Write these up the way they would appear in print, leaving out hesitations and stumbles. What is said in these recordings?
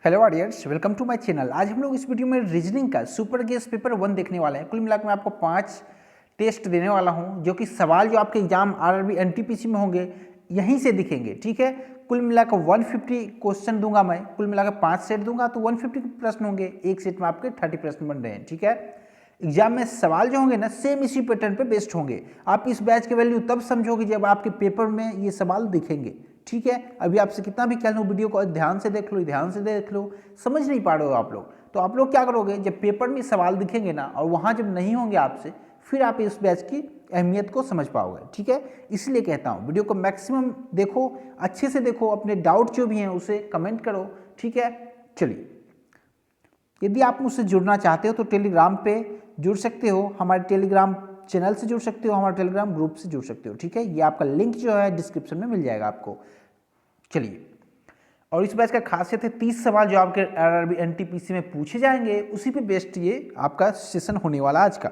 Hello audience, welcome to my channel. आज हम लोग इस वीडियो में रीजनिंग का सुपर गेस पेपर 1 देखने वाले हैं। कुल मिलाकर मैं आपको 5 टेस्ट देने वाला हूं, जो कि सवाल जो आपके एग्जाम आरआरबी एनटीपीसी में होंगे यहीं से दिखेंगे। ठीक है, कुल मिलाकर 150 क्वेश्चन दूंगा मैं। कुल मिलाकर 5 सेट दूंगा तो 150 प्रश्न होंगे। एक सेट में आपके 30 प्रश्न बन रहे हैं। ठीक है, एग्जाम में सवाल जो होंगे ना सेम इसी पैटर्न पे बेस्ड होंगे। आप इस बैच के वैल्यू तब समझोगे जब आपके पेपर में ये सवाल दिखेंगे। ठीक है, अभी आपसे कितना भी कह लूँ वीडियो को ध्यान से देख लो, ध्यान से देख लो, समझ नहीं पा रहे हो आप लोग, तो आप लोग क्या करोगे, जब पेपर में सवाल दिखेंगे ना और वहाँ जब नहीं होंगे आपसे, फिर आप इस बैच की अहमियत को समझ पाओगे। ठीक है, इसलिए कहता हूँ वीडियो को मैक्सिमम देखो, अच्छे से देखो, अपने डाउट जो भी हैं उसे कमेंट करो। ठीक है, चलिए, यदि आप मुझसे जुड़ना चाहते हो तो टेलीग्राम पे जुड़ सकते हो, हमारे टेलीग्राम चैनल से जुड़ सकते हो, हमारे टेलीग्राम ग्रुप से जुड़ सकते हो। ठीक है, ये आपका लिंक जो है डिस्क्रिप्शन में मिल जाएगा आपको। चलिए, और इस बैच का खासियत है 30 सवाल जो आपके आरआरबी एनटीपीसी में पूछे जाएंगे, उसी पे बेस्ड ये आपका सेशन होने वाला आज का।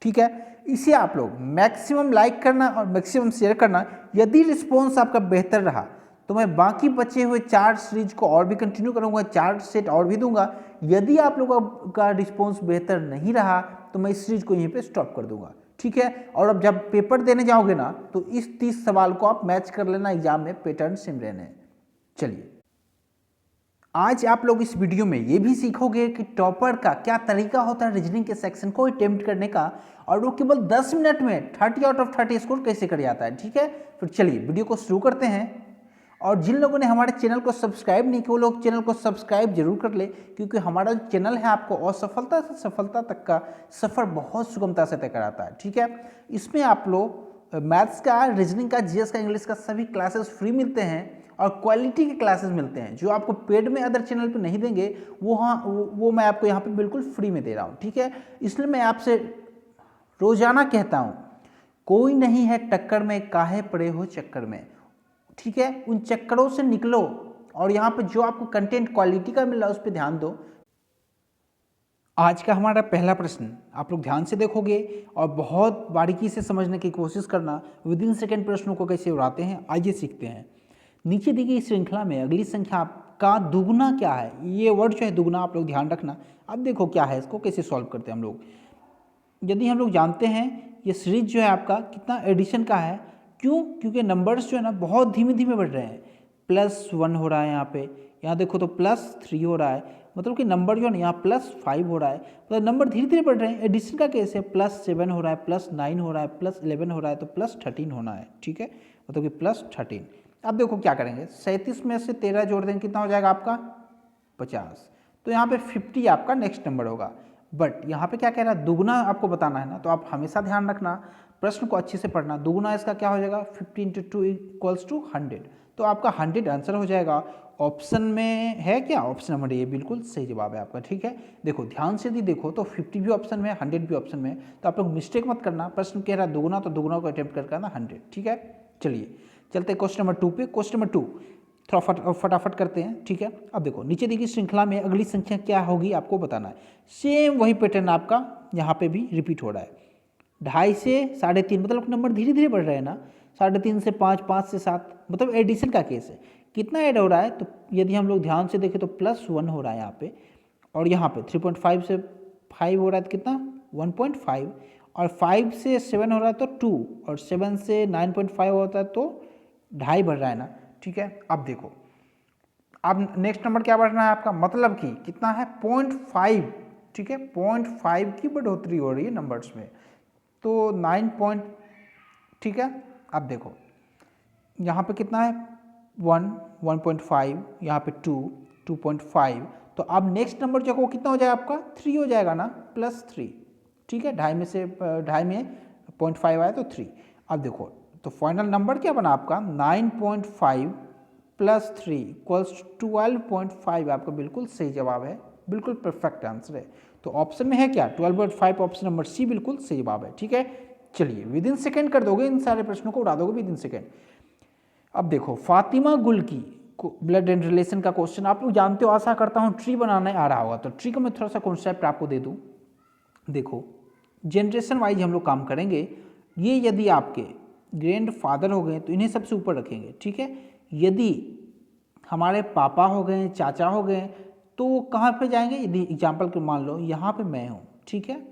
ठीक है, इसे आप लोग मैक्सिमम लाइक करना और मैक्सिमम शेयर करना। यदि रिस्पॉन्स आपका बेहतर रहा तो मैं बाकी बचे हुए 4 सीरीज को और भी कंटिन्यू करूंगा, 4 सेट और भी दूंगा। यदि आप लोगों का रिस्पॉन्स बेहतर नहीं रहा तो मैं इस सीरीज को यहीं पे स्टॉप कर दूंगा। ठीक है, और अब जब पेपर देने जाओगे ना तो इस 30 सवाल को आप मैच कर लेना, एग्जाम में पैटर्न सेम रहने। चलिए, आज आप लोग इस वीडियो में ये भी सीखोगे कि टॉपर का क्या तरीका होता है रीजनिंग के सेक्शन को अटेम्प्ट करने का, और वो केवल 10 मिनट में 30 आउट ऑफ 30 स्कोर कैसे कर जाता है। ठीक है, फिर चलिए वीडियो को शुरू करते हैं। और जिन लोगों ने हमारे चैनल को सब्सक्राइब नहीं किया वो लोग चैनल को सब्सक्राइब जरूर कर ले, क्योंकि हमारा जो चैनल है आपको असफलता से सफलता तक का सफर बहुत सुगमता से तय कराता है। ठीक है, इसमें आप लोग मैथ्स का, रीजनिंग का, जीएस का, इंग्लिश का सभी क्लासेस फ्री मिलते हैं और क्वालिटी के क्लासेस मिलते हैं जो आपको पेड में अदर चैनल पे नहीं देंगे, वो मैं आपको यहाँ पे बिल्कुल फ्री में दे रहा हूँ। ठीक है, इसलिए मैं आपसे रोजाना कहता हूँ, कोई नहीं है टक्कर में, काहे पड़े हो चक्कर में। ठीक है, उन चक्करों से निकलो और यहाँ पे जो आपको कंटेंट क्वालिटी का मिल रहा है उस पर ध्यान दो। आज का हमारा पहला प्रश्न आप लोग ध्यान से देखोगे और बहुत बारीकी से समझने की कोशिश करना। विद इन सेकेंड प्रश्नों को कैसे उड़ाते हैं आइए सीखते हैं। नीचे दी गई श्रृंखला में अगली संख्या का दुगुना क्या है। ये वर्ड जो है दुगुना, आप लोग ध्यान रखना। अब देखो क्या है, इसको कैसे सॉल्व करते हैं हम लोग। यदि हम लोग जानते हैं ये सीरीज जो है आपका कितना एडिशन का है, क्यों, क्योंकि नंबर्स जो है ना बहुत धीमे धीमे बढ़ रहे हैं। +1 हो रहा है यहाँ पे, यहाँ देखो तो +3 हो रहा है, मतलब कि नंबर जो है ना यहाँ +5 हो रहा है, मतलब नंबर धीरे धीरे बढ़ रहे हैं। एडिशन का केस है, +7 हो रहा है, +9 हो रहा है, +11 हो रहा है, तो +13 होना है। ठीक है, मतलब कि +13। अब देखो क्या करेंगे, 37 में से 13 जोड़ देंगे, कितना हो जाएगा आपका 50। तो यहाँ पे 50 आपका नेक्स्ट नंबर होगा। बट यहाँ पे क्या कह रहा है, दुगुना आपको बताना है ना, तो आप हमेशा ध्यान रखना, प्रश्न को अच्छे से पढ़ना। दुगुना इसका क्या हो जाएगा, 50 × 2 = 100, तो आपका 100 आंसर हो जाएगा। ऑप्शन में है क्या, ऑप्शन नंबर ए बिल्कुल सही जवाब है आपका। ठीक है, देखो ध्यान से यदि देखो तो 50 भी ऑप्शन में है, 100 भी ऑप्शन में है, तो आप लोग मिस्टेक मत करना। प्रश्न कह रहा है दुगुना, तो दुगुना को अटेम्प्ट करके आना 100। ठीक है, चलिए चलते हैं क्वेश्चन नंबर 2 पे। क्वेश्चन नंबर 2 थोड़ा फटाफट करते हैं। ठीक है, अब देखो नीचे दी गई श्रृंखला में अगली संख्या क्या होगी आपको बताना है। सेम वही पैटर्न आपका यहाँ पे भी रिपीट हो रहा है। 2.5 से 3.5, मतलब नंबर धीरे धीरे बढ़ रहे हैं ना। 3.5 से 5, 5 से 7, मतलब एडिशन का केस है। कितना ऐड हो रहा है, तो यदि हम लोग ध्यान से देखें तो +1 हो रहा है यहाँ पे, और यहाँ पे 3.5 से 5 हो रहा है तो कितना 1.5, और 5 से 7 हो रहा है तो 2, और 7 से 9.5 होता है तो 2.5 बढ़ रहा है ना। ठीक है, अब देखो, अब नेक्स्ट नंबर क्या बढ़ना है आपका, मतलब कि कितना है 0.5। ठीक है, 0.5 की बढ़ोतरी हो रही है नंबर्स में, तो 9 ठीक है, अब देखो यहाँ पे कितना है 1, 1.5, यहाँ पे 2, 2.5, तो अब नेक्स्ट नंबर जो है वो कितना हो जाएगा आपका 3 हो जाएगा ना, +3। ठीक है, 2.5 में से 2.5 में 0.5 आया तो 3। अब देखो तो फाइनल नंबर क्या बना आपका 9.5 + 3 = 12.5, आपका बिल्कुल सही जवाब है, बिल्कुल परफेक्ट आंसर है। तो ऑप्शन में है क्या 12.5, ऑप्शन नंबर सी बिल्कुल सही जवाब है। ठीक है, चलिए विद इन सेकेंड कर दोगे, इन सारे प्रश्नों को उड़ा दोगे विद इन सेकेंड। अब देखो फातिमा गुल की ब्लड एंड रिलेशन का क्वेश्चन आप लोग जानते हो, आशा करता हूँ ट्री बनाने आ रहा होगा, तो ट्री को मैं थोड़ा सा कॉन्सेप्ट आपको दे दूँ। देखो जनरेशन वाइज हम लोग काम करेंगे। ये यदि आपके ग्रैंड फादर हो गए तो इन्हें सबसे ऊपर रखेंगे। ठीक है, यदि हमारे पापा हो गए, चाचा हो गए, तो कहाँ पे जाएंगे, यदि एग्जाम्पल के मान लो यहाँ पे मैं हूँ, ठीक है,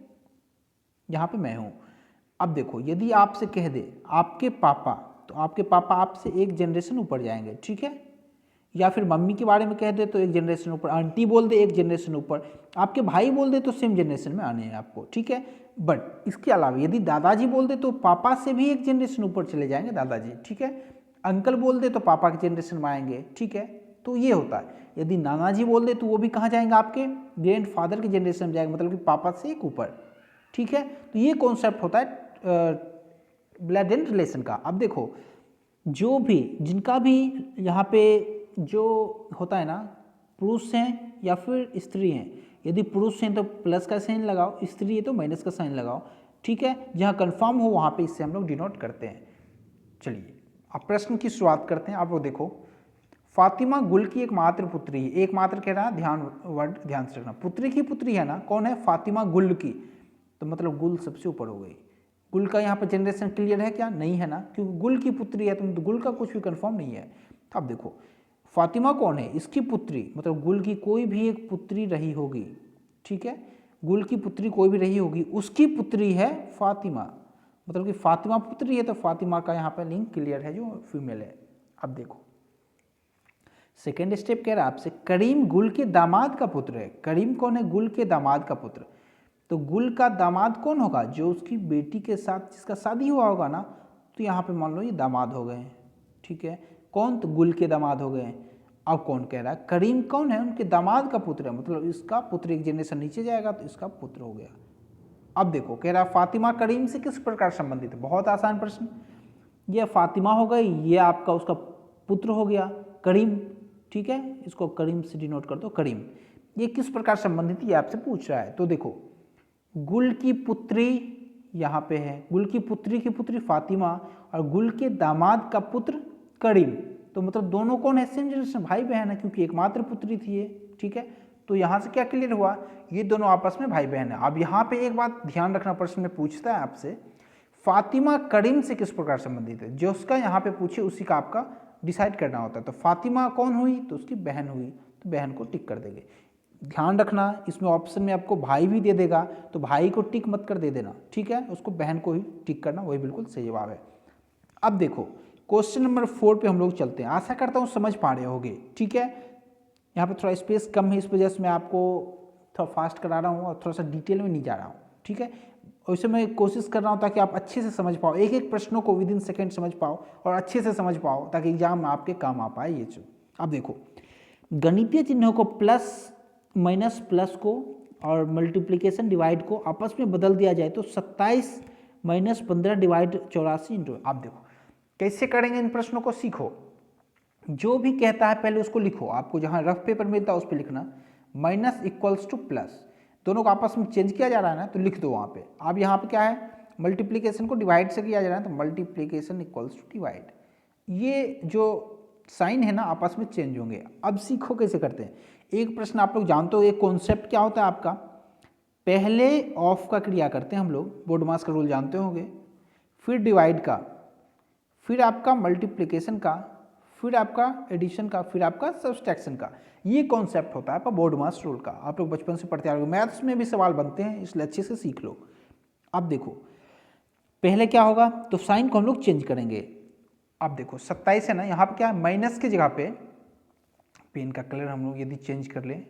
यहाँ पे मैं हूँ। अब देखो यदि आपसे कह दे आपके पापा, तो आपके पापा आपसे एक जनरेशन ऊपर जाएंगे, ठीक है, या फिर मम्मी के बारे में कह दे तो एक जनरेशन ऊपर, आंटी बोल दे एक जनरेशन ऊपर, आपके भाई बोल दे तो सेम जनरेशन में आने हैं आपको, ठीक है। बट इसके अलावा यदि दादाजी बोल दे तो पापा से भी एक जनरेशन ऊपर चले जाएंगे दादाजी, ठीक है। अंकल बोल दे तो पापा के जनरेशन में आएंगे, ठीक है। तो ये होता है। यदि नाना जी बोल दे तो वो भी कहाँ जाएंगे, आपके ग्रैंड फादर के जनरेशन में जाएंगे, मतलब कि पापा से एक ऊपर, ठीक है। तो ये कॉन्सेप्ट होता है ब्लड एंड रिलेशन का। अब देखो जो भी जिनका भी यहाँ पे जो होता है ना, पुरुष हैं या फिर स्त्री हैं, यदि पुरुष हैं तो प्लस का साइन लगाओ, स्त्री है तो माइनस का साइन लगाओ, ठीक है। जहाँ कंफर्म हो वहाँ पे इससे हम लोग डिनोट करते हैं। चलिए अब प्रश्न की शुरुआत करते हैं। आप लोग देखो, फातिमा गुल की एकमात्र पुत्री है, एकमात्र कह रहा है, ध्यान से रखना, पुत्री की पुत्री है ना, कौन है, फातिमा गुल की, तो मतलब गुल सबसे ऊपर हो गई। गुल का यहाँ पर जनरेशन क्लियर है क्या, नहीं है ना, क्योंकि गुल की पुत्री है तो गुल का कुछ भी कंफर्म नहीं है। अब देखो फातिमा कौन है, इसकी पुत्री, मतलब गुल की कोई भी एक पुत्री रही होगी, ठीक है, गुल की पुत्री कोई भी रही होगी, उसकी पुत्री है फातिमा, मतलब कि फातिमा पुत्री है तो फातिमा का यहाँ पर लिंक क्लियर है जो फीमेल है। अब देखो सेकेंड स्टेप कह रहा है आपसे, करीम गुल के दामाद का पुत्र है। करीम कौन है, गुल के दामाद का पुत्र, तो गुल का दामाद कौन होगा, जो उसकी बेटी के साथ जिसका शादी हुआ होगा ना, तो यहाँ पे मान लो ये दामाद हो गए, ठीक है। कौन, तो गुल के दामाद हो गए। अब कौन कह रहा है, करीम कौन है, उनके दामाद का पुत्र है, मतलब इसका पुत्र एक जनरेशन नीचे जाएगा तो इसका पुत्र हो गया। अब देखो कह रहा है फातिमा करीम से किस प्रकार संबंधित है, बहुत आसान प्रश्न। ये फातिमा हो गई, ये आपका उसका पुत्र हो गया करीम, ठीक है, इसको करीम से डिनोट कर दो, करीम। ये किस प्रकार संबंधित ये आपसे पूछ रहा है। तो देखो गुल की पुत्री यहाँ पे है, गुल की पुत्री फातिमा और गुल के दामाद का पुत्र करीम, तो मतलब दोनों कौन है, सेम जनरेशन, भाई बहन है, क्योंकि एकमात्र पुत्री थी ये, ठीक है। तो यहाँ से क्या क्लियर हुआ, ये दोनों आपस में भाई बहन है। अब यहाँ पे एक बात ध्यान रखना, प्रश्न में पूछता है आपसे फातिमा करीम से किस प्रकार संबंधित है, जो उसका यहाँ पे पूछे उसी का आपका डिसाइड करना होता है। तो फातिमा कौन हुई, तो उसकी बहन हुई, तो बहन को टिक कर देंगे। ध्यान रखना इसमें ऑप्शन में आपको भाई भी दे देगा, तो भाई को टिक मत कर दे देना, ठीक है, उसको बहन को ही टिक करना, वही बिल्कुल सही जवाब है। अब देखो क्वेश्चन नंबर 4 पे हम लोग चलते हैं। आशा करता हूँ समझ पा रहे होगे, ठीक है। यहाँ पे थोड़ा स्पेस कम है, इस वजह से मैं आपको थोड़ा फास्ट करा रहा हूँ और थोड़ा सा डिटेल में नहीं जा रहा हूँ, ठीक है। वैसे मैं कोशिश कर रहा हूँ ताकि आप अच्छे से समझ पाओ, एक एक प्रश्नों को विदिन सेकेंड समझ पाओ और अच्छे से समझ पाओ, ताकि एग्जाम में आपके काम आ पाए ये चीज। अब देखो गणितीय चिन्हों को प्लस माइनस प्लस को और मल्टीप्लिकेशन डिवाइड को आपस में बदल दिया जाए तो 27 माइनस 15 डिवाइड 84 इंटू। आप देखो कैसे करेंगे इन प्रश्नों को, सीखो। जो भी कहता है पहले उसको लिखो, आपको जहाँ रफ पेपर मिलता है उस पर लिखना, माइनस इक्वल्स टू प्लस, दोनों को आपस में चेंज किया जा रहा है ना, तो लिख दो वहाँ पे। अब यहाँ पे क्या है, मल्टीप्लिकेशन को डिवाइड से किया जा रहा है, तो मल्टीप्लिकेशन इक्वल्स टू डिवाइड, ये जो साइन है ना आपस में चेंज होंगे। अब सीखो कैसे करते हैं। एक प्रश्न आप लोग जानते हो, एक कॉन्सेप्ट क्या होता है आपका, पहले ऑफ का क्रिया करते हैं हम लोग, बोर्ड मास का रूल जानते होंगे, फिर डिवाइड का, फिर आपका मल्टीप्लिकेशन का, फिर आपका एडिशन का, फिर आपका सब्सट्रैक्शन का। ये कॉन्सेप्ट होता है आपका बोर्ड मास रूल का, आप लोग बचपन से पढ़ते आ रहे हो, मैथ्स में भी सवाल बनते हैं, इसलिए अच्छे से सीख लो। अब देखो पहले क्या होगा, तो साइन को हम लोग चेंज करेंगे। अब देखो 27 है ना, यहाँ पे क्या है, माइनस की जगह पे, पेन का कलर हम लोग यदि चेंज कर लें,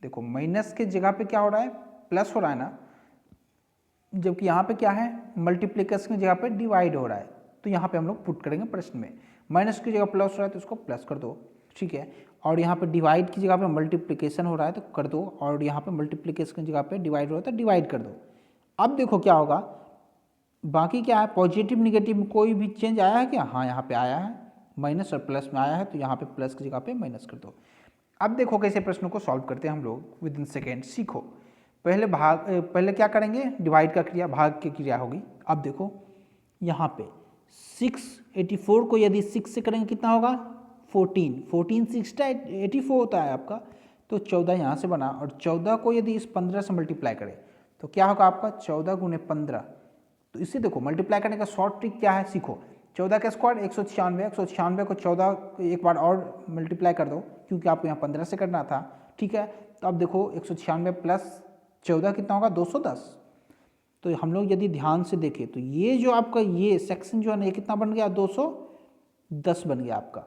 देखो माइनस के जगह पे क्या हो रहा है, प्लस हो रहा है ना, जबकि यहाँ पे क्या है, मल्टीप्लिकेशन की जगह पे डिवाइड हो रहा है, तो यहाँ पे हम लोग पुट करेंगे प्रश्न में, माइनस की जगह प्लस हो रहा है तो इसको प्लस कर दो, ठीक है। और यहाँ पे डिवाइड की जगह पे मल्टीप्लिकेशन हो रहा है तो कर दो, और यहाँ पे मल्टीप्लिकेशन की जगह पे डिवाइड हो रहा है तो डिवाइड कर दो। अब देखो क्या होगा, बाकी क्या है, पॉजिटिव निगेटिव में कोई भी चेंज आया है क्या, हाँ यहाँ पे आया है, माइनस और प्लस में आया है, तो यहाँ पे प्लस की जगह पे माइनस कर दो। अब देखो कैसे प्रश्नों को सॉल्व करते हैं हम लोग विद इन सेकेंड, सीखो। पहले क्या करेंगे, डिवाइड का क्रिया, भाग की क्रिया होगी। अब देखो यहाँ पे 684 को यदि 6 से करेंगे कितना होगा, 14 6 84 होता है आपका, तो 14 यहाँ से बना, और 14 को यदि इस 15 से मल्टीप्लाई करें तो क्या होगा आपका 14 गुने 15। तो इसे देखो मल्टीप्लाई करने का शॉर्ट ट्रिक क्या है, सीखो। 14 का स्क्वायर 196, 196 को 14 एक बार और मल्टीप्लाई कर दो, क्योंकि आपको यहाँ 15 से करना था, ठीक है। तो अब देखो 196 प्लस 14 कितना होगा, 210। तो हम लोग यदि ध्यान से देखें तो ये जो आपका ये सेक्शन जो है ना, ये कितना बन गया, 210 बन गया आपका।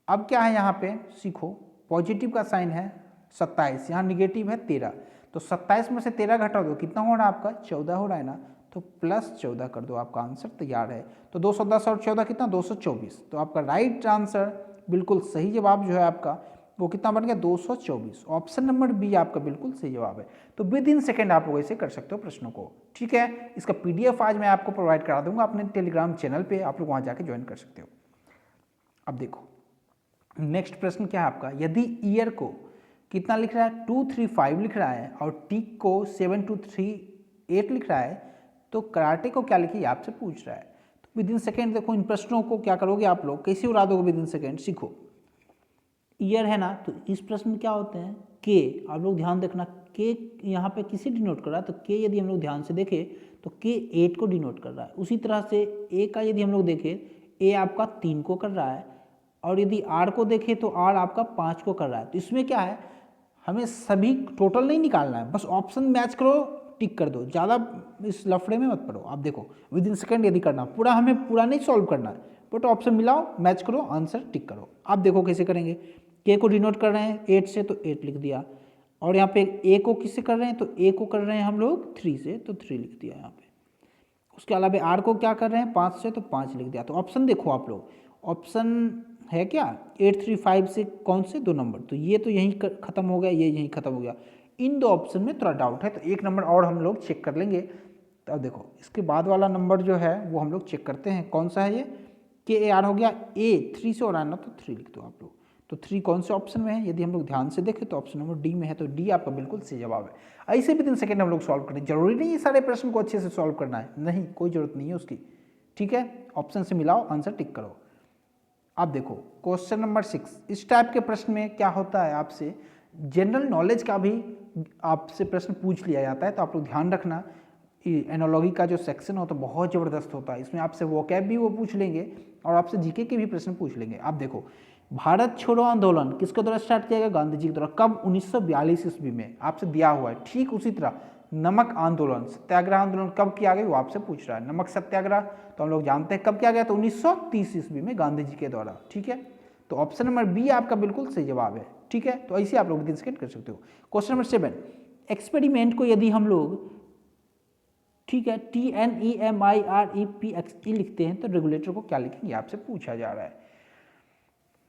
अब क्या है यहाँ पे सीखो, पॉजिटिव का साइन है 27, यहाँ निगेटिव है 13, तो 27 में से 13 घटा दो, कितना हो रहा है आपका, 14 हो रहा है ना, तो प्लस 14 कर दो, आपका आंसर तैयार है। तो 210 और 14 कितना, 224। तो आपका राइट आंसर, बिल्कुल सही जवाब जो है आपका वो कितना बन गया, 224। ऑप्शन नंबर बी आपका बिल्कुल सही जवाब है। तो विद इन सेकेंड आप लोग ऐसे कर सकते हो प्रश्नों को, ठीक है। इसका पीडीएफ आज मैं आपको प्रोवाइड करा दूंगा अपने टेलीग्राम चैनल पे, आप लोग वहाँ जाके ज्वाइन कर सकते हो। अब देखो नेक्स्ट प्रश्न क्या है आपका, यदि ईयर को कितना लिख रहा है, 235 लिख रहा है और टीक को 7238 लिख रहा है, तो कराटे को क्या लिखिए आपसे पूछ रहा है। तो विद इन सेकेंड देखो इन प्रश्नों को क्या करोगे आप लोग, कैसे उड़ा दोगे विद इन सेकेंड, सीखो। ईयर है ना, तो इस प्रश्न में क्या होते हैं के, आप लोग ध्यान देखना, के यहाँ पे किसे डिनोट कर रहा है, तो के यदि हम लोग ध्यान से देखें तो के 8 को डिनोट कर रहा है। उसी तरह से ए का यदि हम लोग देखें, ए आपका 3 को कर रहा है, और यदि आर को देखें तो आर आपका 5 को कर रहा है। तो इसमें क्या है, हमें सभी टोटल नहीं निकालना है, बस ऑप्शन मैच करो, टिक कर दो, ज़्यादा इस लफड़े में मत पड़ो। आप देखो विद इन सेकेंड यदि करना, पूरा हमें पूरा नहीं सॉल्व करना है, बट ऑप्शन मिलाओ, मैच करो, आंसर टिक करो। आप देखो कैसे करेंगे, के को डिनोट कर रहे हैं 8 से, तो 8 लिख दिया, और यहाँ पे ए को किससे कर रहे हैं, तो ए को कर रहे हैं हम लोग 3 से, तो 3 लिख दिया यहाँ पे। उसके अलावा आर को क्या कर रहे हैं 5 से, तो 5 लिख दिया। तो ऑप्शन देखो आप लोग, ऑप्शन है क्या 835 से कौन से 2 नंबर, तो ये तो यहीं खत्म हो गया, ये यहीं खत्म हो गया। इन 2 ऑप्शन में थोड़ा डाउट है, तो 1 नंबर और हम लोग चेक कर लेंगे। तो अब देखो इसके बाद वाला नंबर जो है वो हम लोग चेक करते हैं, कौन सा है ये, के ए आर हो गया, ए 3 से हो रहा है ना, तो 3 लिख दो आप लोग। तो 3 कौन से ऑप्शन में है, यदि हम लोग ध्यान से देखें तो ऑप्शन नंबर डी में है, तो डी आपका बिल्कुल सही जवाब है। ऐसे भी 3 सेकंड हम लोग सॉल्व करें, जरूरी नहीं है सारे प्रश्न को अच्छे से सॉल्व करना है, नहीं, कोई जरूरत नहीं है उसकी, ठीक है। ऑप्शन से मिलाओ, आंसर टिक करो। अब देखो क्वेश्चन नंबर 6, इस टाइप के प्रश्न में क्या होता है, आपसे जनरल नॉलेज का भी आपसे प्रश्न पूछ लिया जाता है। तो आप लोग ध्यान रखना, एनोलॉजी का जो सेक्शन होता है बहुत ज़बरदस्त होता है, इसमें आपसे वोकैब भी वो पूछ लेंगे और आपसे जीके के भी प्रश्न पूछ लेंगे। आप देखो भारत छोड़ो आंदोलन किसके द्वारा स्टार्ट किया गया, गांधी जी के द्वारा, कब, 1942 ईस्वी में, आपसे दिया हुआ है। ठीक उसी तरह नमक आंदोलन, सत्याग्रह आंदोलन कब किया गया वो आपसे पूछ रहा है। नमक सत्याग्रह तो हम लोग जानते हैं कब किया गया, तो 1930 ईस्वी में गांधी जी के द्वारा, ठीक है। तो ऑप्शन नंबर बी आपका बिल्कुल सही जवाब है, ठीक है। तो ऐसे आप लोग डिस्कस कर सकते हो। क्वेश्चन नंबर 7, एक्सपेरिमेंट को यदि हम लोग, ठीक है, TNEMIREPXE लिखते हैं तो रेगुलेटर को क्या लिखेंगे आपसे पूछा जा रहा है।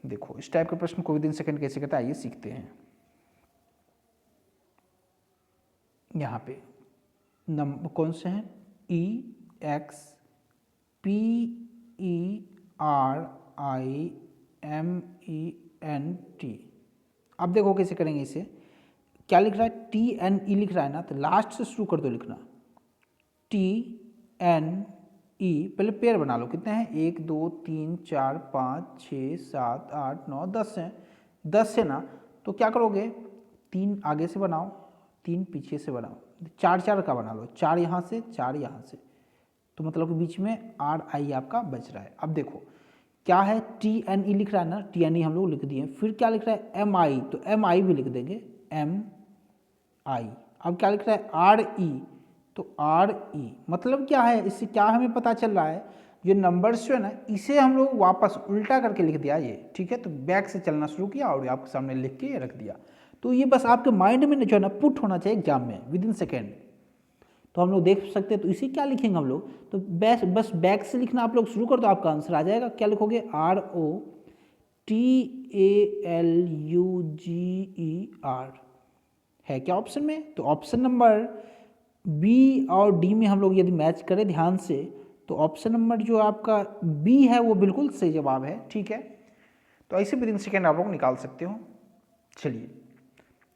देखो इस टाइप के प्रश्न को विद इन सेकंड कैसे करता है आइए सीखते हैं। यहाँ पे नंबर कौन से हैं, EXPERIMENT। अब देखो कैसे करेंगे इसे, क्या लिख रहा है, TNE लिख रहा है ना, तो लास्ट से शुरू कर दो लिखना, TNE, पहले पेयर बना लो, कितने हैं, 1 2 3 4 5 6 7 8 9 10 हैं, 10 है ना, तो क्या करोगे, 3 आगे से बनाओ, 3 पीछे से बनाओ, 4 4 का बना लो, 4 यहाँ से 4 यहाँ से, तो मतलब कि बीच में RI आपका बच रहा है। अब देखो क्या है, TNE लिख रहा है ना, TNE हम लोग लिख दिए, फिर क्या लिख रहा है MI, तो MI भी लिख देंगे, MI। अब क्या लिख रहा है RE, तो RE मतलब क्या है, इससे क्या हमें पता चल रहा है, ये नंबर्स जो है ना इसे हम लोग वापस उल्टा करके लिख दिया ये, ठीक है। तो बैक से चलना शुरू किया और आपके सामने लिख के रख दिया। तो ये बस आपके माइंड में जो है ना पुट होना चाहिए एग्जाम में विद इन सेकेंड। तो हम लोग देख सकते हैं, तो इसे क्या लिखेंगे हम लोग, तो बस बैक से लिखना आप लोग शुरू कर दो, आपका आंसर आ जाएगा। क्या लिखोगे, ROTALUGER है क्या ऑप्शन में। तो ऑप्शन नंबर बी और डी में हम लोग यदि मैच करें ध्यान से, तो ऑप्शन नंबर जो आपका बी है वो बिल्कुल सही जवाब है, ठीक है। तो ऐसे विद इन सेकेंड आप लोग निकाल सकते हो। चलिए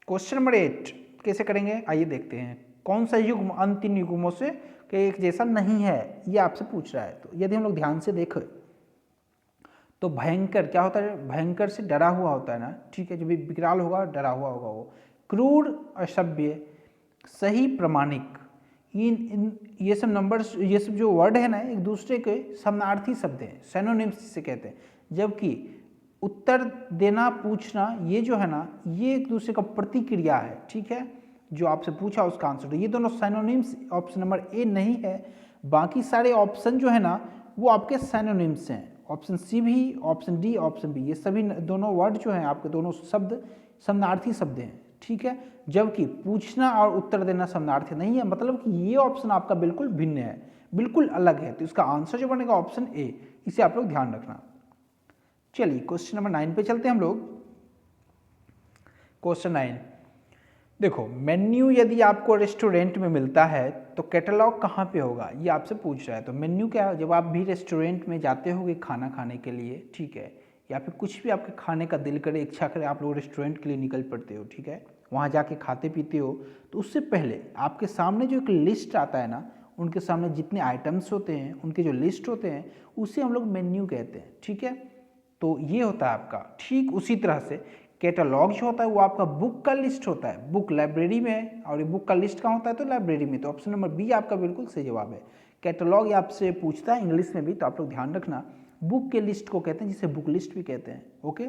क्वेश्चन नंबर 8 कैसे करेंगे आइए देखते हैं। कौन सा युग्म अन्य 3 युग्मों से एक जैसा नहीं है, ये आपसे पूछ रहा है। तो यदि हम लोग ध्यान से देखें तो भयंकर क्या होता है, भयंकर से डरा हुआ होता है ना, ठीक है, जो भी विकराल होगा डरा हुआ होगा वो। क्रूर, असभ्य, सही, प्रामाणिक, इन ये सब नंबर्स, ये सब जो वर्ड है ना एक दूसरे के समानार्थी शब्द हैं, सिनोनिम्स से कहते हैं। जबकि उत्तर देना, पूछना, ये जो है ना, ये एक दूसरे का प्रतिक्रिया है, ठीक है। जो आपसे पूछा उसका आंसर, ये दोनों साइनोनिम्स ऑप्शन नंबर ए नहीं है। बाकी सारे ऑप्शन जो है ना वो आपके साइनोनिम्स हैं। ऑप्शन सी भी, ऑप्शन डी, ऑप्शन बी, ये सभी दोनों वर्ड जो हैं आपके, दोनों शब्द समानार्थी शब्द हैं, ठीक है। जबकि पूछना और उत्तर देना समानार्थी नहीं है, मतलब कि ये ऑप्शन आपका बिल्कुल भिन्न है, बिल्कुल अलग है। तो इसका आंसर जो बनेगा ऑप्शन ए, इसे आप लोग ध्यान रखना। चलिए क्वेश्चन नंबर 9 पे चलते हैं हम लोग। क्वेश्चन 9 देखो, मेन्यू यदि आपको रेस्टोरेंट में मिलता है तो कैटलॉग कहाँ पे होगा, ये आपसे पूछ रहा है। तो मेन्यू क्या है, जब आप भी रेस्टोरेंट में जाते होगे खाना खाने के लिए, ठीक है, या फिर कुछ भी आपके खाने का दिल करे, इच्छा करे, आप लोग रेस्टोरेंट के लिए निकल पड़ते हो, ठीक है, वहाँ जाके खाते पीते हो, तो उससे पहले आपके सामने जो एक लिस्ट आता है ना, उनके सामने जितने आइटम्स होते हैं, उनके जो लिस्ट होते हैं, उसे हम लोग मेन्यू कहते हैं, ठीक है। तो ये होता है आपका। ठीक उसी तरह से कैटलॉग जो होता है वो आपका बुक का लिस्ट होता है, बुक लाइब्रेरी में है, और ये बुक का लिस्ट कहाँ होता है, तो लाइब्रेरी में। तो ऑप्शन नंबर बी आपका बिल्कुल सही जवाब है। कैटलॉग ये आपसे पूछता है इंग्लिश में भी, तो आप लोग ध्यान रखना, बुक के लिस्ट को कहते हैं, जिसे बुक लिस्ट भी कहते हैं। ओके,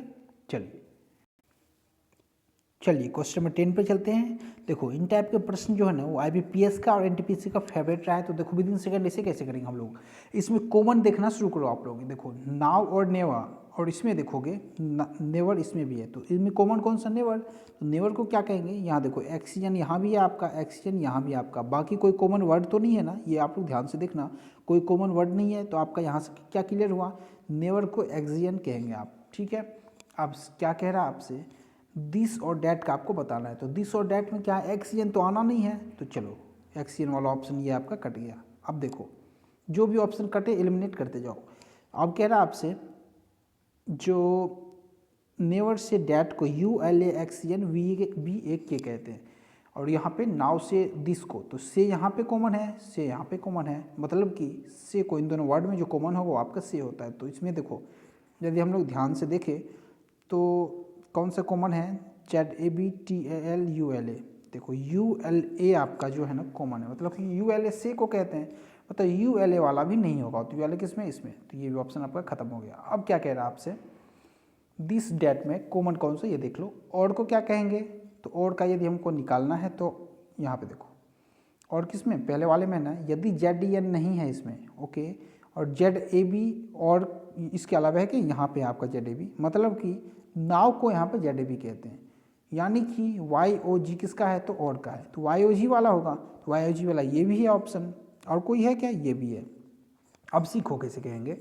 चलिए क्वेश्चन नंबर 10 पे चलते हैं। देखो, इन टाइप के प्रश्न जो है ना वो IBPS का और NTPC का फेवरेट रहा है। तो देखो, विदिन सेकंड इसे कैसे करेंगे हम लोग, इसमें कॉमन देखना शुरू करो आप लोग। देखो, नाउ और नेवर, और इसमें देखोगे नेवर इसमें भी है, तो इसमें कॉमन कौन सा, नेवर। तो नेवर को क्या कहेंगे, यहाँ देखो ऑक्सीजन यहाँ भी है आपका, ऑक्सीजन यहाँ भी है आपका, बाकी कोई कॉमन वर्ड तो नहीं है ना, ये आप लोग ध्यान से देखना, कोई कॉमन वर्ड नहीं है। तो आपका यहाँ से क्या क्लियर हुआ, नेवर को ऑक्सीजन कहेंगे आप, ठीक है। अब क्या कह रहा है आपसे, दिस और डैट का आपको बताना है। तो दिस और डैट में क्या है, ऑक्सीजन तो आना नहीं है, तो चलो ऑक्सीजन वाला ऑप्शन ये आपका कट गया। अब देखो, जो भी ऑप्शन कटे एलिमिनेट करते जाओ। अब कह रहा है आपसे, जो नेवर से डैट को ULA ऑक्सीजन VA कहते हैं, और यहाँ पे नाव से दिस को, तो से यहाँ पे कॉमन है, से यहाँ पे कॉमन है, मतलब कि से को इन दोनों वर्ड में जो कॉमन होगा वो आपका से होता है। तो इसमें देखो, यदि हम लोग ध्यान से देखें तो कौन सा कॉमन है, ZABTALULA। देखो ULA आपका जो है ना कॉमन है, मतलब कि ULA से को कहते हैं, मतलब ULA वाला भी नहीं होगा, तो ULA किसमें, इसमें। तो ये भी ऑप्शन आपका खत्म हो गया। अब क्या कह रहा है आपसे, दिस डेट में कॉमन कौन सा, ये देख लो। और को क्या कहेंगे, तो और का यदि हमको निकालना है तो यहाँ पे देखो, और किसमें, पहले वाले में ना, यदि ZN नहीं है इसमें, ओके, और ZAB, और इसके अलावा है कि यहाँ पे आपका ZAB, मतलब कि नाव को यहाँ पे ZAB कहते हैं, यानी कि YOG किसका है, तो और का है, तो YOG वाला होगा। तो YOG वाला ये भी है ऑप्शन, और कोई है क्या, ये भी है। अब सीखो कैसे कहेंगे,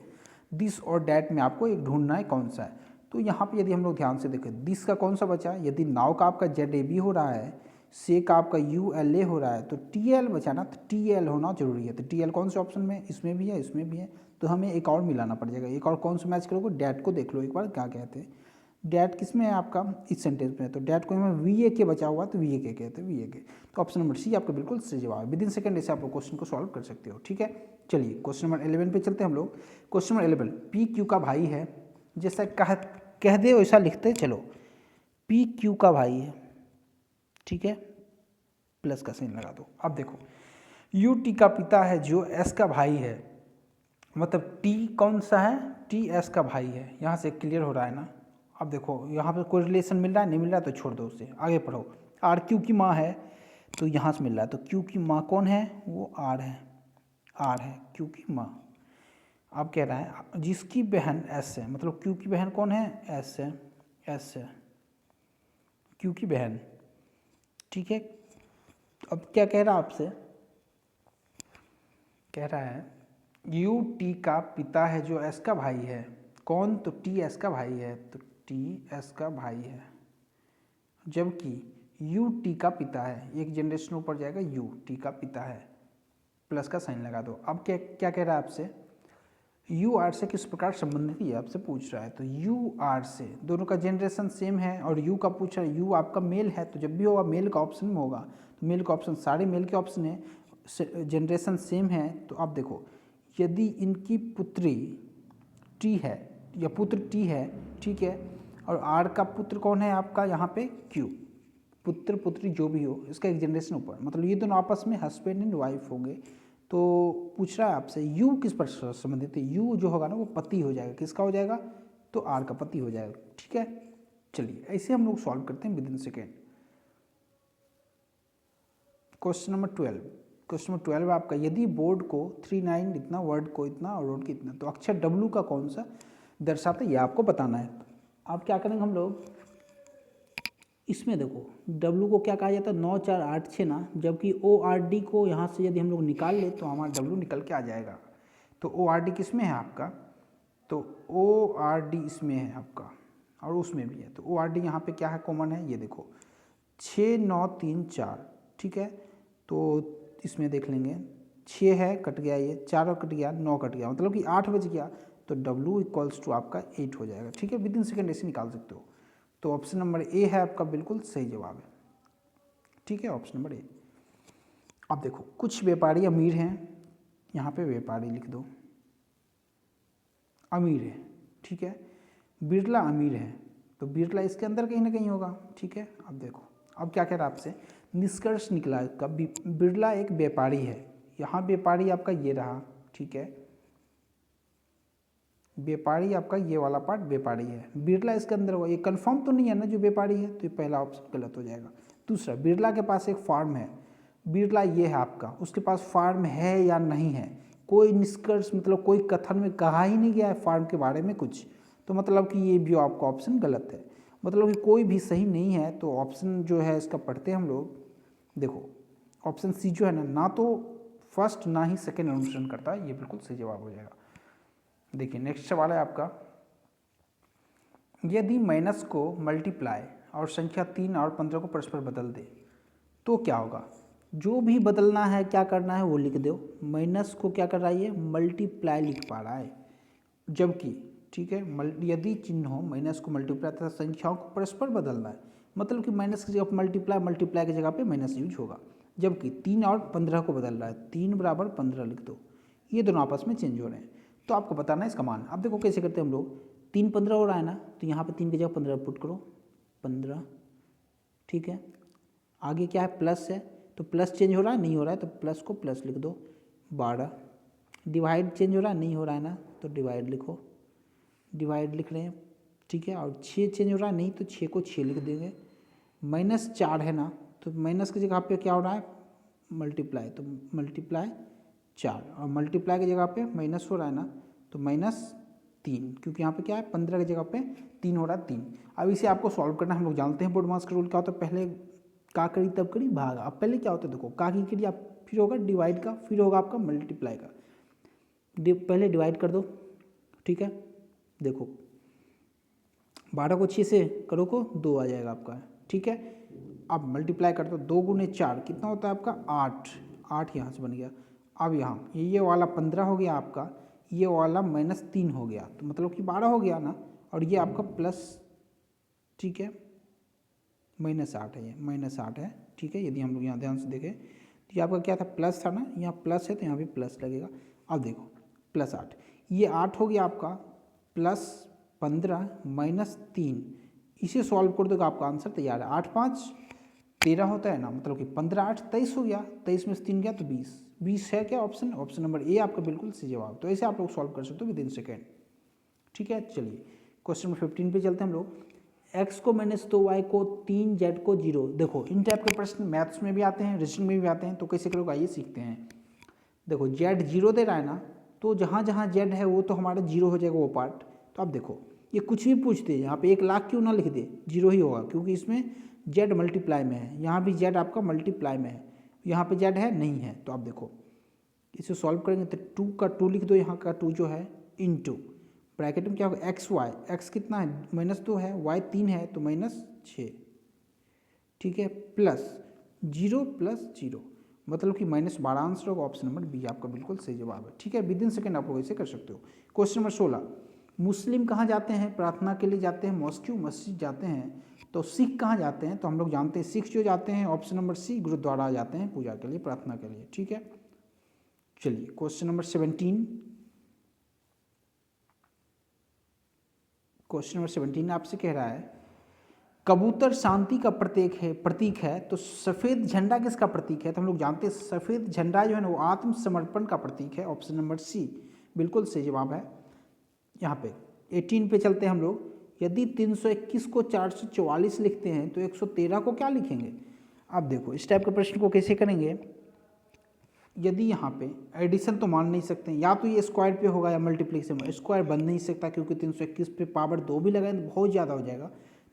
दिस और डैट में आपको एक ढूंढना है कौन सा है। तो यहाँ पे यदि हम लोग ध्यान से देखें, दिस का कौन सा बचा, यदि नाव का आपका ZAB हो रहा है, से का आपका ULA हो रहा है, तो TL बचा ना, तो TL होना जरूरी है। तो TL कौन से ऑप्शन में, इसमें भी है, इसमें भी है, तो हमें एक और मिलाना पड़ जाएगा। एक और कौन सा मैच करोगे, डैट को देख लो एक बार क्या कहते हैं। डैट किस में है आपका, इस सेंटेंस में, तो डैट को हमें VA बचा हुआ, तो VA कहते हैं, VA। तो ऑप्शन नंबर सी आपका बिल्कुल सही जवाब है। विदिन सेकंड ऐसे आप लोग क्वेश्चन को सॉल्व कर सकते हो, ठीक है। चलिए क्वेश्चन नंबर 11 पे चलते हैं हम लोग। क्वेश्चन नंबर 11, PQ का भाई है, जैसा कह दे वैसा लिखते चलो, PQ का भाई है, ठीक है, प्लस का साइन लगा दो। अब देखो, UT का पिता है जो S का भाई है, मतलब T कौन सा है, TS का भाई है। यहाँ से क्लियर हो रहा है ना। अब देखो, यहाँ पे कोई रिलेशन मिल रहा है, नहीं मिल रहा है तो छोड़ दो उसे, आगे पढ़ो। RQ की माँ है, तो यहाँ से मिल रहा है, तो Q की माँ कौन है, वो R है, R है Q की माँ। अब कह रहा है जिसकी बहन S है, मतलब Q की बहन कौन है, S है, S है Q की बहन, ठीक है। अब क्या कह रहा है आपसे, कह रहा है UT का पिता है जो S का भाई है, कौन, तो TS का भाई है, तो TS का भाई है, जबकि UT का पिता है, एक जनरेशन ऊपर जाएगा, UT का पिता है, प्लस का साइन लगा दो। अब क्या क्या कह रहा है आपसे, UR से किस प्रकार संबंधित है आपसे पूछ रहा है। तो UR से, दोनों का जनरेशन सेम है, और U का पूछ रहा है, U आपका मेल है, तो जब भी होगा मेल का ऑप्शन में होगा, तो मेल का ऑप्शन, सारे मेल के ऑप्शन है, जनरेशन सेम है। तो अब देखो, यदि इनकी पुत्री T है या पुत्र T है, ठीक है, और R का पुत्र कौन है आपका, यहाँ पे Q, पुत्र पुत्री जो भी हो, इसका एक जनरेशन ऊपर, मतलब ये दोनों आपस में हस्बैंड एंड वाइफ होंगे। तो पूछ रहा है आपसे U किस पर संबंधित है, U जो होगा ना वो पति हो जाएगा, किसका हो जाएगा, तो आर का पति हो जाएगा। ठीक है, चलिए ऐसे हम लोग सॉल्व करते हैं with in second. Question number 12, question number 12 आपका, यदि बोर्ड को 39 इतना, वर्ड को इतना और रोड की इतना, तो अक्षर डब्लू का कौन सा दर्शाता है, ये आपको बताना है। आप क्या करेंगे हम लोग, इसमें देखो डब्लू को क्या कहा जाता है, 9 4 8 6 ना, जबकि ओ आर डी को यहाँ से यदि हम लोग निकाल ले तो हमारा डब्लू निकल के आ जाएगा। तो ओ आर डी किस में है आपका, तो ओ आर डी इसमें है आपका और उसमें भी है। तो ओ आर डी यहाँ पे क्या है, कॉमन है, ये देखो 6 9 3 4। ठीक है, तो इसमें देख लेंगे 6 है, कट गया, ये 4 कट गया, 9 कट गया, मतलब कि 8 बच गया, तो W इक्वल्स टू आपका 8 हो जाएगा। ठीक है, विद इन सेकेंड ऐसे निकाल सकते हो। तो ऑप्शन नंबर ए है आपका बिल्कुल सही जवाब है। ठीक है, ऑप्शन नंबर ए। अब देखो कुछ व्यापारी अमीर हैं, यहाँ पे व्यापारी लिख दो, अमीर है। ठीक है, बिरला अमीर है, तो बिरला इसके अंदर कहीं ना कहीं होगा। ठीक है, अब देखो अब क्या कह रहा है आपसे, निष्कर्ष निकला इसका, बिरला एक व्यापारी है, यहाँ व्यापारी आपका ये रहा। ठीक है, व्यापारी आपका ये वाला पार्ट व्यापारी है, बिरला इसके अंदर होगा, ये कंफर्म तो नहीं है ना जो व्यापारी है, तो ये पहला ऑप्शन गलत हो जाएगा। दूसरा, बिरला के पास एक फार्म है, बिरला ये है आपका, उसके पास फार्म है या नहीं है, कोई निष्कर्ष मतलब कोई कथन में कहा ही नहीं गया है फार्म के बारे में कुछ, तो मतलब कि ये भी आपका ऑप्शन गलत है, मतलब कि कोई भी सही नहीं है। तो ऑप्शन जो है इसका पढ़ते हैं हम लोग, देखो ऑप्शन सी जो है ना, ना तो फर्स्ट ना ही सेकेंड अनुसरण करता है, ये बिल्कुल सही जवाब हो जाएगा। देखिए नेक्स्ट सवाल है आपका, यदि माइनस को मल्टीप्लाई और संख्या 3 और 15 को परस्पर बदल दे तो क्या होगा। जो भी बदलना है क्या करना है वो लिख दो। माइनस को क्या कर रहा है, ये मल्टीप्लाई लिख पा रहा है, जबकि ठीक है यदि चिन्ह हो माइनस को मल्टीप्लाई तथा संख्याओं को परस्पर बदलना है, मतलब कि माइनस की जगह पर मल्टीप्लाई, मल्टीप्लाई की जगह पे माइनस यूज होगा, जबकि 3 और 15 को बदल रहा है, 3 बराबर 15 लिख दो, ये दोनों आपस में चेंज हो रहे हैं, तो आपको बताना है इसका मान। अब देखो कैसे करते हैं हम लोग, 3 15 हो रहा है ना, तो यहाँ पे 3 की जगह 15 पुट करो, 15। ठीक है, आगे क्या है, प्लस है, तो प्लस चेंज हो रहा है, नहीं हो रहा है तो प्लस को प्लस लिख दो, 12। डिवाइड चेंज हो रहा है, नहीं हो रहा है ना, तो डिवाइड लिखो, डिवाइड लिख रहे हैं। ठीक है, और 6 चेंज हो रहा है, नहीं तो 6 को 6 लिख देंगे। -4 है ना, तो माइनस की जगह पे क्या हो रहा है, मल्टीप्लाई, तो मल्टीप्लाई 4, और मल्टीप्लाई की जगह पे माइनस हो रहा है ना, तो -3, क्योंकि यहाँ पे क्या है 15 की जगह पे 3 हो रहा है, 3। अब इसे आपको सॉल्व करना, हम लोग जानते हैं बोर्ड मास का रूल क्या होता है, पहले का करी तब करी भाग। अब पहले क्या होता है, देखो का की करी, आप फिर होगा डिवाइड का, फिर होगा आपका मल्टीप्लाई का, पहले डिवाइड कर दो। ठीक है, देखो 12 को 6 से करो को 2 आ जाएगा आपका। ठीक है, अब मल्टीप्लाई कर दो, 2 गुने 4 कितना होता है आपका 8, 8 यहाँ से बन गया। अब यहाँ ये वाला 15 हो गया आपका, ये वाला -3 हो गया, तो मतलब कि 12 हो गया ना, और ये आपका प्लस, ठीक है -8 है, ये -8 है। ठीक है, यदि हम लोग यहाँ ध्यान से देखें तो ये आपका क्या था, प्लस था ना, यहाँ प्लस है तो यहाँ भी प्लस लगेगा। अब देखो +8, ये 8 हो गया आपका, +15 -3, इसे सॉल्व कर दोगे आपका आंसर तैयार है। 8 5 13 होता है ना, मतलब कि 15 8 23 हो गया, 23 में से 3 गया तो 20, 20 है क्या ऑप्शन, ऑप्शन नंबर ए आपका बिल्कुल सही जवाब। तो ऐसे आप लोग सॉल्व कर सकते हो विद इन सेकेंड। ठीक है, चलिए क्वेश्चन नंबर 15 पे चलते हैं हम लोग। x को -2 y को 3 z को 0। देखो इन टाइप के प्रश्न मैथ्स में भी आते हैं, रीजनिंग में भी आते हैं, तो कैसे करोगे आइए सीखते हैं। देखो z 0 दे रहा है ना, तो जहाँ जहाँ z है वो तो हमारा 0 हो जाएगा वो पार्ट। तो अब देखो ये कुछ भी पूछते हैं, यहाँ पे 1 लाख क्यों ना लिख दे, 0 ही होगा, क्योंकि इसमें z मल्टीप्लाई में है, यहाँ भी z आपका मल्टीप्लाई में है, यहाँ पे z है नहीं है। तो आप देखो इसे सॉल्व करेंगे तो 2 का 2 लिख दो, यहाँ का 2 जो है इनटू ब्रैकेट में क्या होगा एक्स वाई, एक्स कितना है -2 है, वाई 3 है तो -6। ठीक है, प्लस 0 + 0, मतलब कि -12 आंसर होगा, ऑप्शन नंबर बी आपका बिल्कुल सही जवाब है। ठीक है, विद इन सेकेंड आप लोग ऐसे कर सकते हो। क्वेश्चन नंबर 16, मुस्लिम कहाँ जाते हैं, प्रार्थना के लिए जाते हैं, मॉस्क्यू मस्जिद जाते हैं। तो सिख कहाँ जाते हैं, तो हम लोग जानते हैं सिख जो जाते हैं ऑप्शन नंबर सी गुरुद्वारा जाते हैं पूजा के लिए, प्रार्थना के लिए। ठीक है, चलिए क्वेश्चन नंबर 17, क्वेश्चन नंबर 17 आपसे कह रहा है कबूतर शांति का प्रतीक है, तो सफ़ेद झंडा किसका प्रतीक है, तो हम लोग जानते हैं सफ़ेद झंडा जो है ना वो आत्मसमर्पण का प्रतीक है, ऑप्शन नंबर सी बिल्कुल सही जवाब है। यहाँ पे 18 पे चलते हैं हम लोग। यदि 321 को 444 लिखते हैं तो 113 को क्या लिखेंगे? अब देखो इस टाइप के प्रश्न को कैसे करेंगे। यदि यहाँ पे एडिशन तो मान नहीं सकते, या तो ये स्क्वायर पे होगा या मल्टीप्लिकेशन में। स्क्वायर बन नहीं सकता क्योंकि 321 पे पावर 2 भी लगाए तो बहुत ज़्यादा हो जाएगा।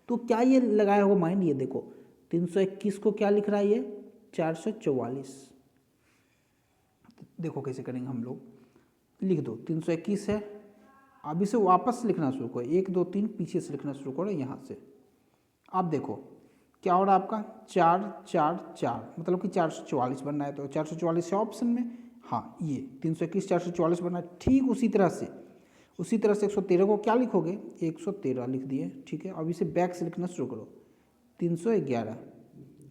तो क्या ये लगाया होगा माइंड? ये देखो 321 को क्या लिख रहा है ये? 444। देखो कैसे करेंगे हम लोग। लिख दो 321 है, अब इसे वापस लिखना शुरू करो, 1 2 3 पीछे से लिखना शुरू करो यहाँ से। अब देखो क्या हो रहा है आपका 4 4 4, मतलब कि 444 बनना है। तो 444 है ऑप्शन में, हाँ ये 321 444 बनना है। ठीक उसी तरह से 113 को क्या लिखोगे? 113 लिख दिए, ठीक है। अब इसे बैक से लिखना शुरू करो, 311,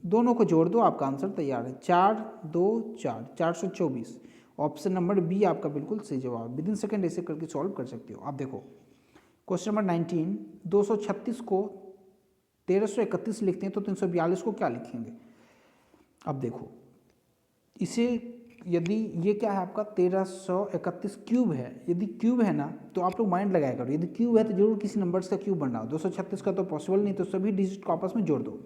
दोनों को जोड़ दो, आपका आंसर तैयार है। 4 2 4 424। ऑप्शन नंबर बी आपका बिल्कुल सही जवाब। विद इन सेकेंड ऐसे करके सॉल्व कर सकते हो। अब देखो क्वेश्चन नंबर 19, 236 को 1331 लिखते हैं तो 342 को क्या लिखेंगे? अब देखो इसे, यदि ये क्या है आपका 1331 क्यूब है, यदि क्यूब है ना तो आप लोग माइंड लगाया करो। यदि क्यूब है तो जरूर किसी नंबर्स का क्यूब बनना हो। 236 का तो पॉसिबल नहीं, तो सभी डिजिट को आपस में जोड़ दो।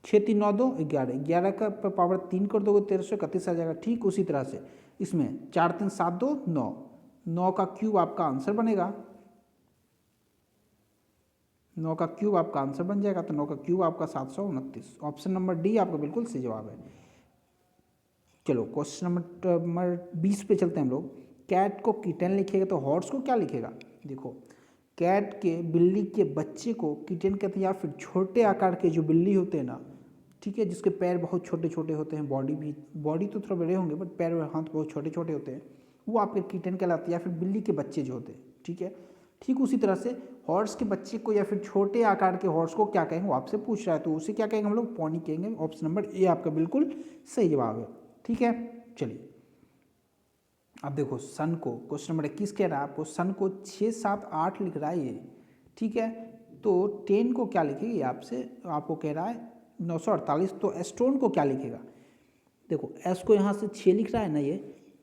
6 3 9 2 11, 11 का पावर 3 कर दोगे 1331 आ जाएगा। ठीक उसी तरह से इसमें 4 3 7 2 9, 9 का क्यूब आपका आंसर बनेगा। 9 का क्यूब आपका आंसर बन जाएगा। तो 9 का क्यूब आपका 729। ऑप्शन नंबर डी आपका बिल्कुल सही जवाब है। चलो क्वेश्चन नंबर 20 पे चलते हैं हम लोग। कैट को किटन लिखेगा तो हॉर्स को क्या लिखेगा? देखो कैट के, बिल्ली के बच्चे को किटन कहते हैं, या फिर छोटे आकार के जो बिल्ली होते हैं ना, ठीक है, जिसके पैर बहुत छोटे छोटे होते हैं, बॉडी तो थोड़ा बड़े होंगे बट पैर और हाथ बहुत छोटे छोटे होते हैं, वो आपके किटन कहलाते हैं, या फिर बिल्ली के बच्चे जो होते हैं, ठीक है। ठीक उसी तरह से हॉर्स के बच्चे को या फिर छोटे आकार के हॉर्स को क्या कहेंगे? वो आपसे पूछ रहा है, तो उसे क्या कहेंगे हम लोग? पॉनी कहेंगे। ऑप्शन नंबर ए आपका बिल्कुल सही जवाब है, ठीक है। चलिए अब देखो सन को, क्वेश्चन नंबर 21 कह रहा है आपको सन को 6 7 8 लिख रहा है ये, ठीक है। तो 10 को क्या लिखेगा? ये आपसे आपको कह रहा है 948, तो एस्ट्रोन को क्या लिखेगा? देखो एस को यहाँ से 6 लिख रहा है ना ये,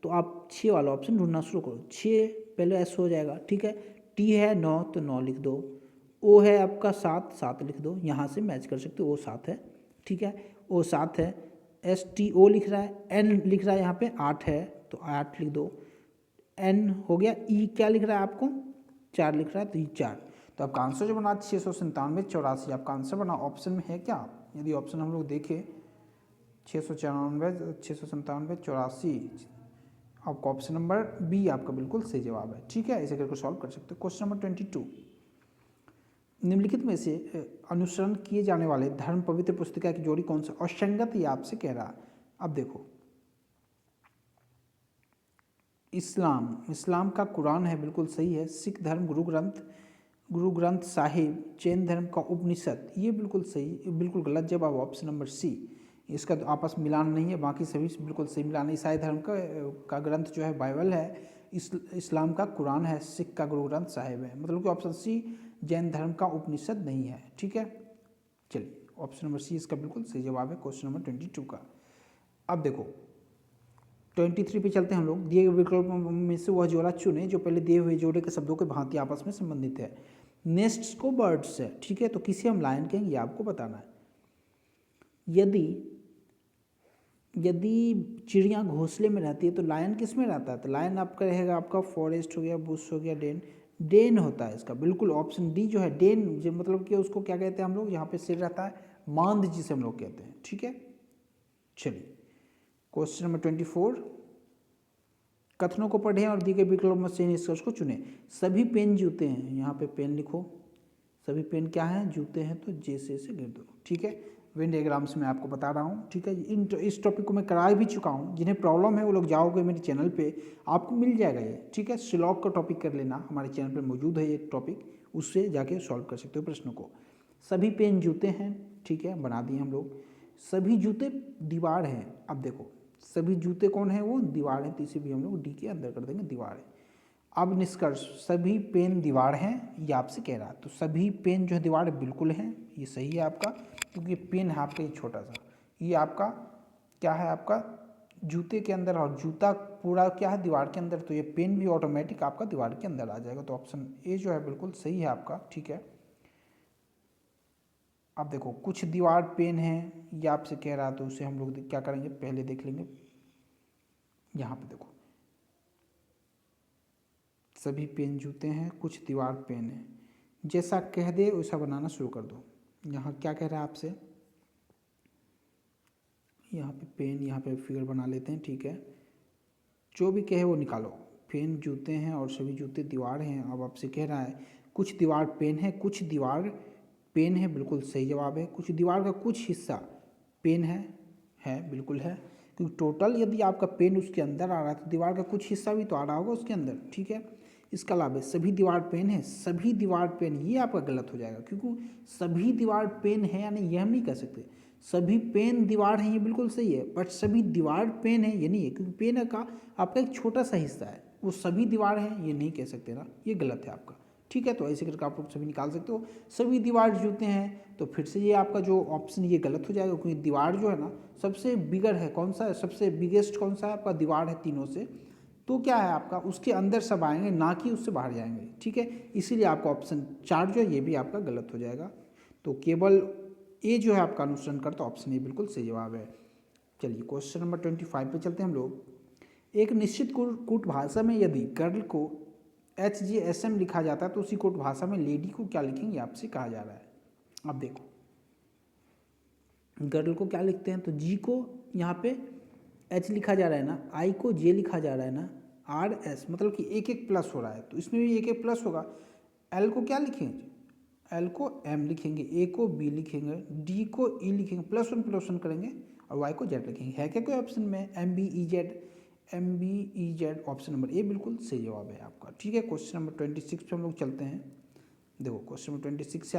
तो आप 6 वाला ऑप्शन ढूंढना शुरू करो। 6 पहले एस हो जाएगा, ठीक है। टी है 9 तो 9 लिख दो। ओ है आपका 7, 7 लिख दो, यहाँ से मैच कर सकते हो, ओ 7 है, ठीक है। ओ 7 है। एस टी ओ लिख रहा है, एन लिख रहा है यहाँ पे 8 है तो 8 लिख दो। एन हो गया। ई क्या लिख रहा है आपको? 4 लिख रहा है तो ये 4। तो आपका आंसर जो बना 697 84 आपका आंसर बना। ऑप्शन में है क्या? यदि ऑप्शन हम लोग देखें 694 697 84, आपका ऑप्शन नंबर बी आपका बिल्कुल सही जवाब है, ठीक है। ऐसे करके सॉल्व कर सकते हो। क्वेश्चन नंबर 22, निम्नलिखित में से अनुसरण किए जाने वाले धर्म पवित्र पुस्तिका की जोड़ी कौन सा? असंगत ये आपसे कह रहा है। अब देखो इस्लाम का कुरान है, बिल्कुल सही है। सिख धर्म गुरु ग्रंथ साहिब। जैन धर्म का उपनिषद, ये बिल्कुल सही, बिल्कुल गलत जवाब ऑप्शन नंबर सी। इसका तो आपस में मिलान नहीं है, बाकी सभी बिल्कुल सही मिलान है। ईसाई धर्म का ग्रंथ जो है बाइबल है, इस्लाम का कुरान है, सिख का गुरु ग्रंथ साहिब है, मतलब कि ऑप्शन सी। जैन धर्म का उपनिषद नहीं है, ठीक है। चलिए ऑप्शन नंबर सी इसका बिल्कुल सही जवाब है क्वेश्चन नंबर 22 का। अब देखो 23 पे चलते हैं हम लोग। दिए गए विकल्पों में से वह जोड़ा चुने जो पहले दिए हुए जोड़े के शब्दों के भांति आपस में संबंधित है। नेस्ट्स को बर्ड्स है, ठीक है, तो किसे हम लायन कहेंगे आपको बताना है। यदि चिड़िया घोंसले में रहती है तो लायन किस में रहता है? तो लायन आपका रहेगा आपका फॉरेस्ट हो गया, बुश हो गया, डेन होता है इसका बिल्कुल ऑप्शन डी जो है डेन, जो मतलब कि उसको क्या कहते हैं हम लोग? यहाँ पे सिर रहता है, मांद जिसे हम लोग कहते हैं, ठीक है। चलिए क्वेश्चन नंबर 24, कथनों को पढ़ें और दिए गए विकल्पों में से निष्कर्ष को चुनें। सभी पेन जूते हैं, यहाँ पे पेन लिखो। सभी पेन क्या हैं? जूते हैं, तो जैसे से गिर दो, ठीक है। वेन डायग्राम्स में आपको बता रहा हूँ, ठीक है। इस टॉपिक को मैं करा भी चुका हूँ। जिन्हें प्रॉब्लम है वो लोग जाओगे मेरे चैनल पे, आपको मिल जाएगा ये, ठीक है। श्लॉक का टॉपिक कर लेना, हमारे चैनल पे मौजूद है ये टॉपिक, उससे जाके सॉल्व कर सकते हो प्रश्नों को। सभी पेन जूते हैं, ठीक है, बना दिए हम लोग। सभी जूते दीवार हैं। अब देखो सभी जूते कौन है? वो दीवार है, तो इसे भी हम लोग डी के अंदर कर देंगे, दीवार है। अब निष्कर्ष, सभी पेन दीवार हैं, ये आपसे कह रहा है। तो सभी पेन जो है दीवार है, बिल्कुल हैं, ये सही है आपका, क्योंकि पेन है आपका ये छोटा सा। ये आपका क्या है? आपका जूते के अंदर और जूता पूरा क्या है दीवार के अंदर, तो ये पेन भी ऑटोमेटिक आपका दीवार के अंदर आ जाएगा। तो ऑप्शन ए जो है बिल्कुल सही है आपका। ठीक है, अब देखो कुछ दीवार पेन है ये आपसे कह रहा, तो उसे हम लोग क्या करेंगे पहले देख लेंगे। यहाँ पे देखो सभी पेन जूते हैं, कुछ दीवार पेन है, जैसा कह दे वैसा बनाना शुरू कर दो। यहाँ क्या कह रहा है आपसे, यहाँ पे पेन, यहाँ पे फिगर बना लेते हैं। ठीक है, जो भी कहे वो निकालो। पेन जूते हैं और सभी जूते दीवार हैं। अब आपसे कह रहा है कुछ दीवार पेन है, कुछ दीवार पेन है, बिल्कुल सही जवाब है। कुछ दीवार का कुछ हिस्सा पेन है बिल्कुल है, क्योंकि टोटल यदि आपका पेन उसके अंदर आ रहा है तो दीवार का कुछ हिस्सा भी तो आ रहा होगा उसके अंदर। ठीक है, इसका अलावा सभी दीवार पेन है, सभी दीवार पेन, ये आपका गलत हो जाएगा, क्योंकि सभी दीवार पेन है यानी ये हम नहीं कह सकते। सभी पेन दीवार हैं ये बिल्कुल सही है, बट सभी दीवार पेन है ये नहीं है, क्योंकि पेन का आपका एक छोटा सा हिस्सा है, वो सभी दीवार हैं ये नहीं कह सकते ना, ये गलत है आपका। ठीक है, तो ऐसे करके आप लोग सभी निकाल सकते हो। सभी दीवार जूते हैं तो फिर से ये आपका जो ऑप्शन ये गलत हो जाएगा, क्योंकि दीवार जो है ना सबसे बिगर है, कौन सा है सबसे बिगेस्ट कौन सा है आपका, दीवार है तीनों से, तो क्या है आपका उसके अंदर सब आएंगे ना कि उससे बाहर जाएंगे। ठीक है, इसीलिए आपका ऑप्शन 4 जो है ये भी आपका गलत हो जाएगा। तो केवल ए जो है आपका अनुसरण करता, ऑप्शन ए बिल्कुल सही जवाब है। चलिए क्वेश्चन नंबर 25 पे चलते हैं हम लोग। एक निश्चित कूट भाषा में यदि गर्ल को HJSM लिखा जाता है तो उसी कूट भाषा में लेडी को क्या लिखेंगे आपसे कहा जा रहा है। अब देखो गर्ल को क्या लिखते हैं, तो जी को यहाँ पे H लिखा जा रहा है ना, I को J लिखा जा रहा है ना, RS मतलब कि एक एक प्लस हो रहा है, तो इसमें भी एक एक प्लस होगा। L को क्या लिखेंगे, L को M लिखेंगे, A को B लिखेंगे, D को E लिखेंगे, +1 करेंगे और Y को Z लिखेंगे। है क्या कोई ऑप्शन में MBEZ ऑप्शन नंबर ए बिल्कुल सही जवाब है आपका। ठीक है, क्वेश्चन नंबर 26 पे हम लोग चलते हैं। देखो क्वेश्चन नंबर 26 से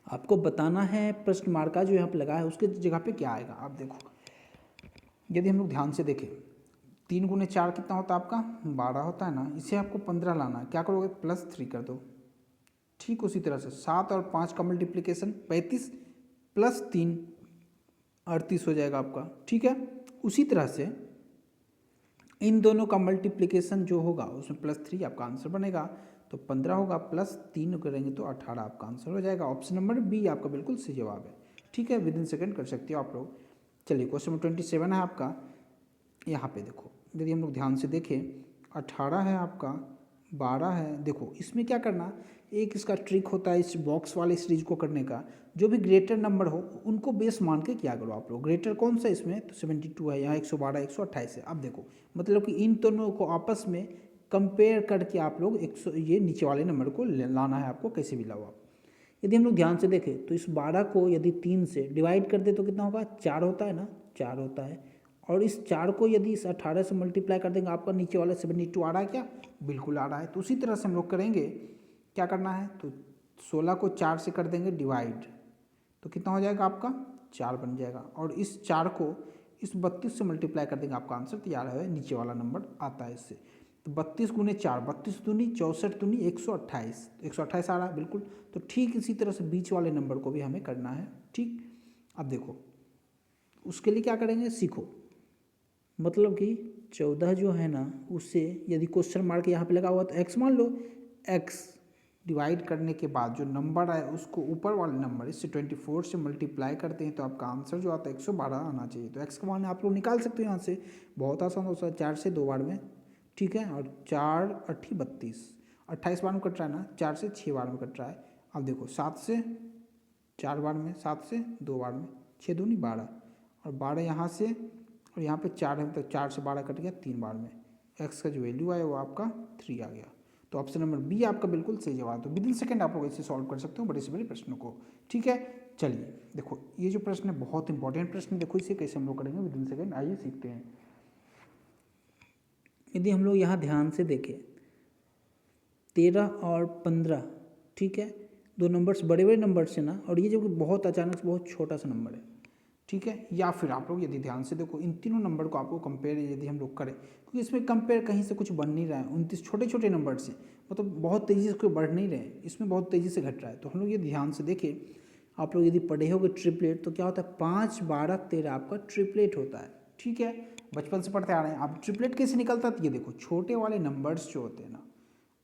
आपको बताना है प्रश्न मार्का जो यहाँ पे लगा है उसके जगह पे क्या आएगा। आप देखो यदि हम लोग ध्यान से देखें 3 × 4 कितना होता है आपका 12 होता है ना, इसे आपको 15 लाना है, क्या करोगे +3 कर दो। ठीक उसी तरह से 7 और 5 का मल्टीप्लिकेशन 35 + 3 38 हो जाएगा आपका। ठीक है, उसी तरह से इन दोनों का मल्टीप्लिकेशन जो होगा उसमें +3 आपका आंसर बनेगा, तो 15 होगा, +3 करेंगे तो 18 आपका आंसर हो जाएगा। ऑप्शन नंबर बी आपका बिल्कुल सही जवाब है। ठीक है, विदिन सेकंड कर सकते हो आप लोग। चलिए क्वेश्चन नंबर 27 है आपका। यहाँ पे देखो यदि हम लोग ध्यान से देखें 18 है आपका, 12 है। देखो इसमें क्या करना, एक इसका ट्रिक होता है इस बॉक्स वाले सीरीज को करने का, जो भी ग्रेटर नंबर हो उनको बेस मान के क्या करो आप लोग। ग्रेटर कौन सा इसमें, तो 72 है, यहाँ 112 128 है। अब देखो मतलब कि इन दोनों को आपस में कंपेयर करके आप लोग 100 ये नीचे वाले नंबर को लाना है आपको, कैसे भी लाओ आप। यदि हम लोग ध्यान से देखें तो इस 12 को यदि 3 से डिवाइड कर दे तो कितना होगा, 4 होता है ना, 4 होता है। और इस 4 को यदि इस 18 से मल्टीप्लाई कर देंगे आपका नीचे वाला 72 आ रहा है क्या, बिल्कुल आ रहा है। तो उसी तरह से हम लोग करेंगे, क्या करना है, तो 16 को 4 से कर देंगे डिवाइड, तो कितना हो जाएगा आपका 4 बन जाएगा। और इस 4 को इस 32 से मल्टीप्लाई कर देंगे, आपका आंसर तैयार है, नीचे वाला नंबर आता है इससे। तो 32 × 4 32 दूनी 64 दूनी 128, 128 आ रहा है बिल्कुल। तो ठीक इसी तरह से बीच वाले नंबर को भी हमें करना है। ठीक, अब देखो उसके लिए क्या करेंगे, सीखो। मतलब कि 14 जो है ना उससे यदि क्वेश्चन मार्क यहाँ पे लगा हुआ तो x मान लो, x डिवाइड करने के बाद जो नंबर आए उसको ऊपर वाले नंबर इससे 24 से मल्टीप्लाई करते हैं तो आपका आंसर जो आता है 112 आना चाहिए। तो x का मान आप लोग निकाल सकते हो यहाँ से, बहुत आसान होता है, 4 से 2 बार में। ठीक है, और 4 8 32, 28 बार में कट रहा है ना, 4 से 6 बार में कट रहा है। अब देखो 7 से 4 बार में, 7 से 2 बार में, 6 दूनी 12, और 12 यहाँ से और यहाँ पे 4 है, तो 4 से 12 कट गया 3 बार में। x का जो वैल्यू आया वो आपका 3 आ गया। तो ऑप्शन नंबर बी आपका बिल्कुल सही जवाब। तो विदिन सेकंड आप लोग इसे सॉल्व कर सकते हो बड़े से बड़े प्रश्नों को। ठीक है, चलिए देखो ये जो प्रश्न है बहुत इंपॉर्टेंट प्रश्न, देखो इसे कैसे हम लोग करेंगे विदिन सेकंड, आइए सीखते हैं। यदि हम लोग यहाँ ध्यान से देखें 13 और 15, ठीक है, दो नंबर्स बड़े बड़े नंबर्स है ना, और ये जो बहुत अचानक से बहुत छोटा सा नंबर है। ठीक है, या फिर आप लोग यदि ध्यान से देखो इन तीनों नंबर को आपको कंपेयर यदि हम लोग करें, क्योंकि इसमें कंपेयर कहीं से कुछ बन नहीं रहा है, 29 छोटे छोटे नंबर से, मतलब बहुत तेज़ी से कोई बढ़ नहीं रहे हैं, इसमें बहुत तेज़ी से घट रहा है। तो हम लोग ये ध्यान से देखें आप लोग यदि पढ़े होगे ट्रिपलेट, तो क्या होता है 5, 12, 13 आपका ट्रिपलेट होता है। ठीक है, बचपन से पढ़ते आ रहे हैं। आप ट्रिपलेट कैसे निकलता है, ये देखो छोटे वाले नंबर्स जो होते हैं ना,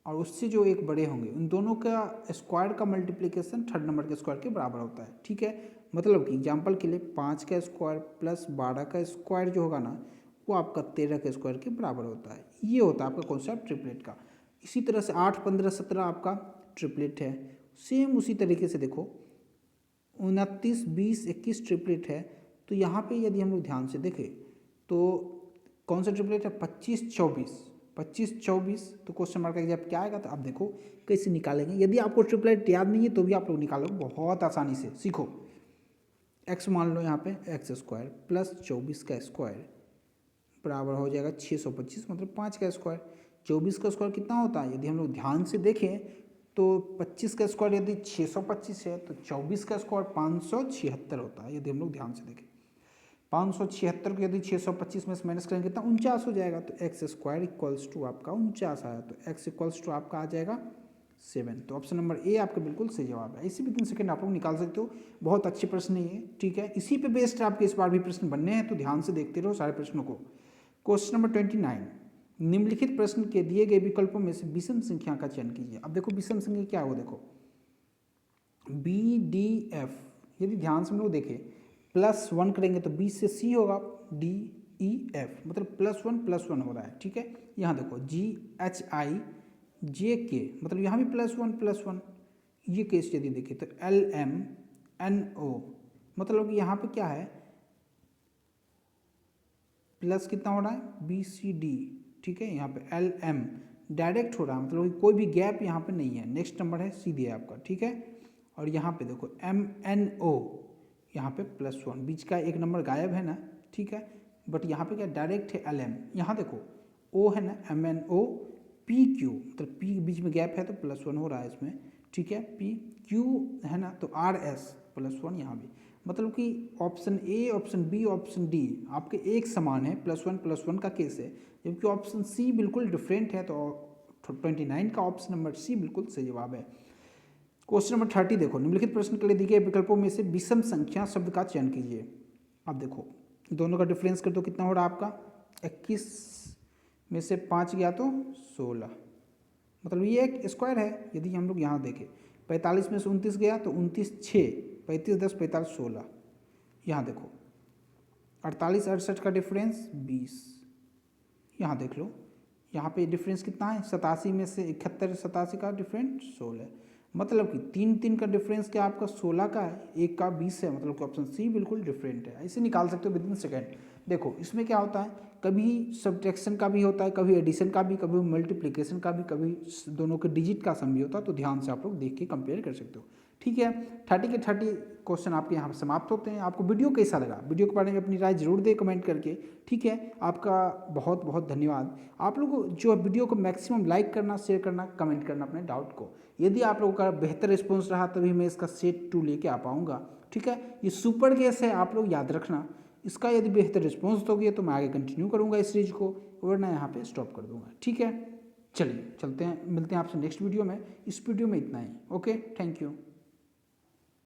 और उससे जो एक बड़े होंगे, उन दोनों का स्क्वायर का मल्टीप्लिकेशन थर्ड नंबर के स्क्वायर के बराबर होता है। ठीक है, मतलब कि एग्जाम्पल के लिए 5 का स्क्वायर प्लस 12 का स्क्वायर जो होगा ना, वो आपका 13 के स्क्वायर के बराबर होता है। ये होता है आपका कॉन्सेप्ट ट्रिपलेट का। इसी तरह से 8, 15, 17 आपका ट्रिपलेट है। सेम उसी तरीके से देखो 29, 20, 21 ट्रिपलेट है। तो यहाँ पे यदि हम लोग ध्यान से देखें तो कौन सा ट्रिपलेट है, 25, 24, 25, 24। तो क्वेश्चन मार्क का जब क्या आएगा, तो आप देखो कैसे निकालेंगे। यदि आपको ट्रिपलेट याद नहीं है तो भी आप लोग निकालोगे बहुत आसानी से। सीखो, एक्स मान लो यहाँ पे एक्स स्क्वायर प्लस 24 का स्क्वायर बराबर हो जाएगा 625, मतलब 5 का स्क्वायर। 24 का स्क्वायर कितना होता है, यदि हम लोग ध्यान से देखें तो 25 का स्क्वायर यदि 625 है, तो 24 का स्क्वायर 576 होता है। यदि हम लोग ध्यान से देखें 576 को यदि 625 में से माइनस करेंगे कितना, 49 हो जाएगा। तो एक्स स्क्वायर इक्वल्स टू आपका 49 आया, तो एक्स इक्वल्स टू आपका आ जाएगा 7। तो ऑप्शन नंबर ए आपका बिल्कुल सही जवाब है। इसी विदिन सेकंड आप लोग निकाल सकते हो। बहुत अच्छे प्रश्न है ये। ठीक है, इसी पे बेस्ड आपके इस बार भी प्रश्न बनने हैं, तो ध्यान से देखते रहो सारे प्रश्नों को। क्वेश्चन नंबर 29, निम्नलिखित प्रश्न के दिए गए विकल्पों में से विषम संख्या का चयन कीजिए। अब देखो विषम संख्या क्या हो, देखो बी डी एफ, यदि ध्यान से हम लोग देखें +1 करेंगे तो बी से सी होगा, डी ई एफ, मतलब +1 हो रहा है। ठीक है, यहाँ देखो जी एच आई जे के, मतलब यहाँ भी +1, ये केस यदि देखें तो एल एम एन ओ, मतलब यहाँ पे क्या है प्लस कितना हो रहा है बी सी डी। ठीक है, यहाँ पे एल एम डायरेक्ट हो रहा है, मतलब कोई भी गैप यहाँ पे नहीं है। नेक्स्ट नंबर है सीधे आपका। ठीक है, और यहाँ पे देखो एम एन ओ, यहाँ पे +1, बीच का एक नंबर गायब है ना। ठीक है, बट यहाँ पे क्या डायरेक्ट है एल एम। यहाँ देखो ओ है ना, M N O P Q, मतलब पी बीच में गैप है तो +1 हो रहा है इसमें। ठीक है, पी क्यू है ना, तो आर एस +1 यहाँ भी, मतलब कि option A, option B, option D आपके एक समान है, +1 का केस है। जबकि ऑप्शन सी बिल्कुल डिफरेंट है, तो 29 का ऑप्शन नंबर सी बिल्कुल सही जवाब है। क्वेश्चन नंबर 30 देखो, निम्नलिखित प्रश्न के लिए दिए गए विकल्पों में से विषम संख्या शब्द का चयन कीजिए। अब देखो दोनों का डिफरेंस कर दो, कितना हो रहा है आपका 21 में से 5 गया तो 16, मतलब ये एक स्क्वायर है। यदि हम लोग यहाँ देखें 45 में से 29 गया तो 29, 6, 35, 10, 45, 16। यहाँ देखो 48, 68 का डिफरेंस 20। यहाँ देख लो, यहाँ पे डिफरेंस कितना है 87 में से 71, 87 का डिफरेंस 16, मतलब कि 3 का डिफरेंस क्या आपका 16 का है, एक का 20 है, मतलब कि ऑप्शन सी बिल्कुल डिफरेंट है। ऐसे निकाल सकते हो विदिन सेकेंड। देखो इसमें क्या होता है, कभी सब्ट्रैक्शन का भी होता है, कभी एडिशन का भी, कभी मल्टीप्लिकेशन का भी, कभी दोनों के डिजिट का सम भी होता है। तो ध्यान से आप लोग देख के कंपेयर कर सकते हो। ठीक है, 30 के 30 क्वेश्चन आपके यहाँ समाप्त होते हैं। आपको वीडियो कैसा लगा, वीडियो के बारे में अपनी राय जरूर दे कमेंट करके। ठीक है, आपका बहुत बहुत धन्यवाद। आप लोग जो वीडियो को मैक्सिमम लाइक करना, शेयर करना, कमेंट करना अपने डाउट को। यदि आप लोगों का बेहतर रिस्पॉन्स रहा तभी मैं इसका सेट 2 लेके आ पाऊँगा। ठीक है, ये सुपर गेस है, आप लोग याद रखना। इसका यदि बेहतर रिस्पॉन्स दोगे तो मैं आगे कंटिन्यू करूँगा इस सीरीज को, वरना यहाँ पे स्टॉप कर दूँगा। ठीक है, चलिए चलते हैं, मिलते हैं आपसे नेक्स्ट वीडियो में। इस वीडियो में इतना ही। Okay, thank you.